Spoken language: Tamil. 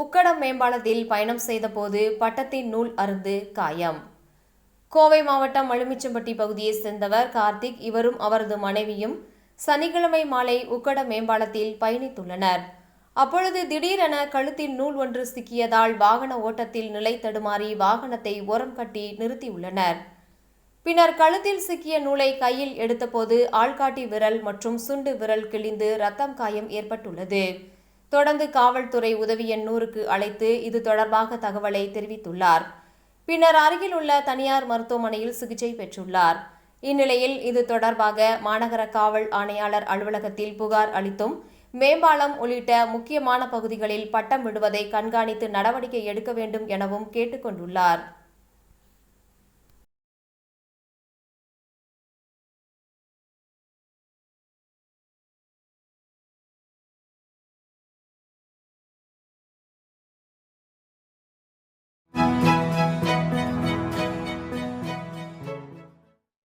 உக்கடம் மேம்பாலத்தில் பயணம் செய்தபோது பட்டத்தின் நூல் அறுந்து காயம். கோவை மாவட்டம் மலுமிச்சம்பட்டி பகுதியைச் சேர்ந்தவர் கார்த்திக். இவரும் அவரது மனைவியும் சனிக்கிழமை மாலை உக்கடம் மேம்பாலத்தில் பயணித்துள்ளனர். அப்பொழுது திடீரென கழுத்தில் நூல் ஒன்று சிக்கியதால் வாகன ஓட்டத்தில் நிலை தடுமாறி வாகனத்தை ஓரம் கட்டி நிறுத்தியுள்ளனர். பின்னர் கழுத்தில் சிக்கிய நூலை கையில் எடுத்தபோது ஆள்காட்டி விரல் மற்றும் சுண்டு விரல் கிழிந்து ரத்தம் காயம் ஏற்பட்டுள்ளது. தொடர்ந்து காவல்துறை உதவி எண் 100க்கு அழைத்து இது தொடர்பாக தகவலை தெரிவித்துள்ளார். பின்னர் அருகில் உள்ள தனியார் மருத்துவமனையில் சிகிச்சை பெற்றுள்ளார். இந்நிலையில் இது தொடர்பாக மாநகர காவல் ஆணையாளர் அலுவலகத்தில் புகார் அளித்தும் மேம்பாலம் உள்ளிட்ட முக்கியமான பகுதிகளில் பட்டம் விடுவதை கண்காணித்து நடவடிக்கை எடுக்க வேண்டும் எனவும் கேட்டுக் கொண்டுள்ளார்.